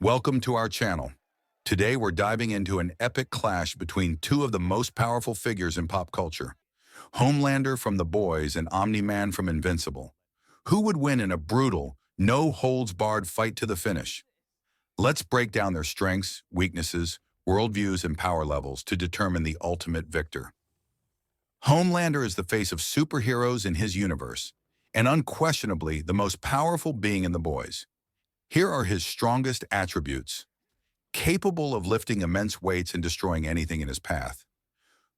Welcome to our channel. Today we're diving into an epic clash between two of the most powerful figures in pop culture. Homelander from The Boys and Omni-Man from Invincible. Who would win in a brutal, no-holds-barred fight to the finish? Let's break down their strengths, weaknesses, worldviews, and power levels to determine the ultimate victor. Homelander is the face of superheroes in his universe, and unquestionably the most powerful being in The Boys. Here are his strongest attributes. Capable of lifting immense weights and destroying anything in his path.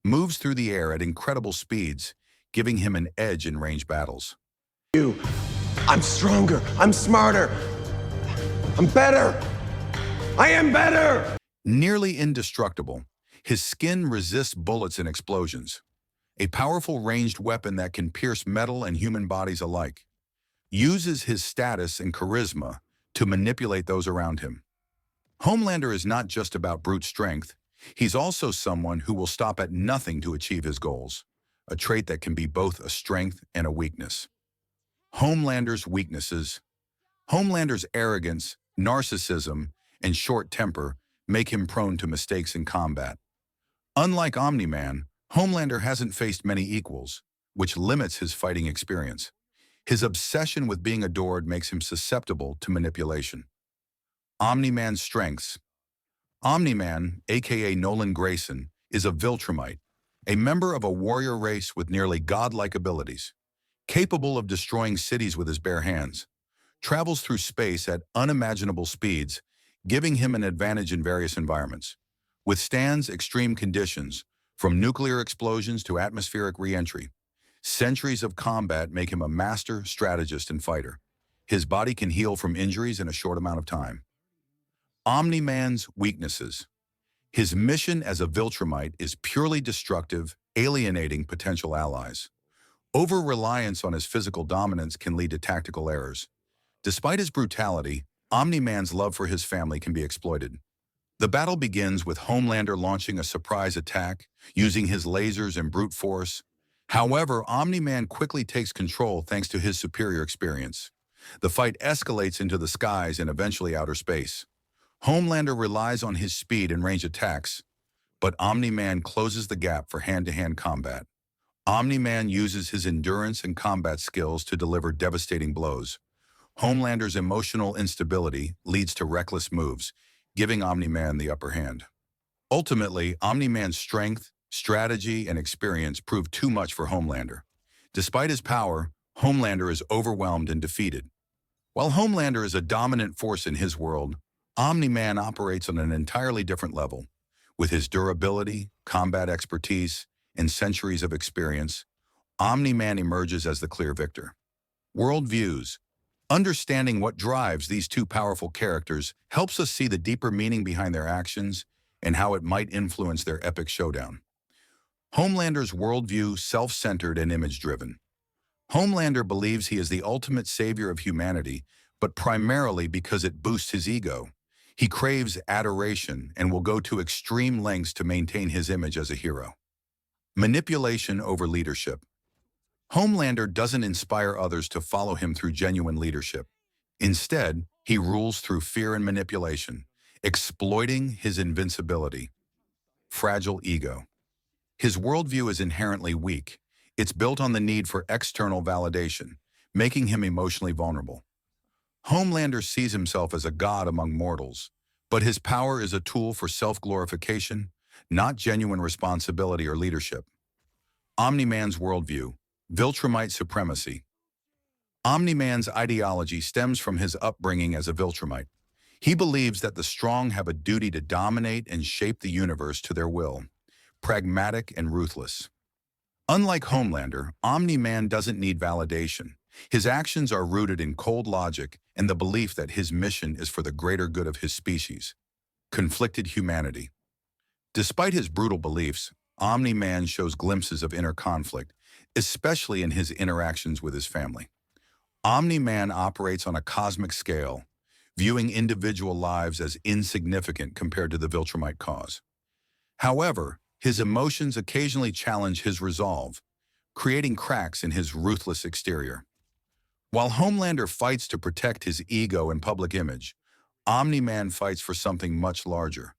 Moves through the air at incredible speeds, giving him an edge in range battles. I'm stronger. I'm smarter. I'm better. I am better. Nearly indestructible, his skin resists bullets and explosions. A powerful ranged weapon that can pierce metal and human bodies alike. Uses his status and charisma to manipulate those around him. Homelander is not just about brute strength, he's also someone who will stop at nothing to achieve his goals, a trait that can be both a strength and a weakness. Homelander's weaknesses. Homelander's arrogance, narcissism, and short temper make him prone to mistakes in combat. Unlike Omni-Man, Homelander hasn't faced many equals, which limits his fighting experience. His obsession with being adored makes him susceptible to manipulation. Omni-Man's strengths. Omni-Man, aka Nolan Grayson, is a Viltrumite, a member of a warrior race with nearly godlike abilities. Capable of destroying cities with his bare hands. Travels through space at unimaginable speeds, giving him an advantage in various environments. Withstands extreme conditions, from nuclear explosions to atmospheric re-entry. Centuries of combat make him a master strategist and fighter. His body can heal from injuries in a short amount of time. Omni-Man's weaknesses. His mission as a Viltrumite is purely destructive, alienating potential allies. Over-reliance on his physical dominance can lead to tactical errors. Despite his brutality, Omni-Man's love for his family can be exploited. The battle begins with Homelander launching a surprise attack, using his lasers and brute force. However, Omni-Man quickly takes control thanks to his superior experience. The fight escalates into the skies and eventually outer space. Homelander relies on his speed and range attacks, but Omni-Man closes the gap for hand-to-hand combat. Omni-Man uses his endurance and combat skills to deliver devastating blows. Homelander's emotional instability leads to reckless moves, giving Omni-Man the upper hand. Ultimately, Omni-Man's strength, strategy, and experience prove too much for Homelander. Despite his power, Homelander is overwhelmed and defeated. While Homelander is a dominant force in his world, Omni-Man operates on an entirely different level. With his durability, combat expertise, and centuries of experience, Omni-Man emerges as the clear victor. Worldviews. Understanding what drives these two powerful characters helps us see the deeper meaning behind their actions and how it might influence their epic showdown. Homelander's worldview, self-centered and image-driven. Homelander believes he is the ultimate savior of humanity, but primarily because it boosts his ego. He craves adoration and will go to extreme lengths to maintain his image as a hero. Manipulation over leadership. Homelander doesn't inspire others to follow him through genuine leadership. Instead, he rules through fear and manipulation, exploiting his invincibility. Fragile ego. His worldview is inherently weak. It's built on the need for external validation, making him emotionally vulnerable. Homelander sees himself as a god among mortals, but his power is a tool for self-glorification, not genuine responsibility or leadership. Omni-Man's worldview, Viltrumite supremacy. Omni-Man's ideology stems from his upbringing as a Viltrumite. He believes that the strong have a duty to dominate and shape the universe to their will. Pragmatic and ruthless. Unlike Homelander, Omni-Man doesn't need validation. His actions are rooted in cold logic and the belief that his mission is for the greater good of his species. Conflicted humanity. Despite his brutal beliefs, Omni-Man shows glimpses of inner conflict, especially in his interactions with his family. Omni-Man operates on a cosmic scale, viewing individual lives as insignificant compared to the Viltrumite cause. However, his emotions occasionally challenge his resolve, creating cracks in his ruthless exterior. While Homelander fights to protect his ego and public image, Omni-Man fights for something much larger,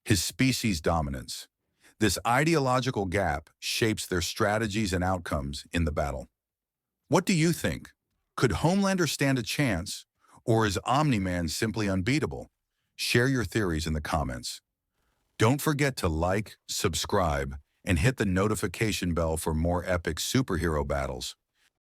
his species' dominance. This ideological gap shapes their strategies and outcomes in the battle. What do you think? Could Homelander stand a chance, or is Omni-Man simply unbeatable? Share your theories in the comments. Don't forget to like, subscribe, and hit the notification bell for more epic superhero battles.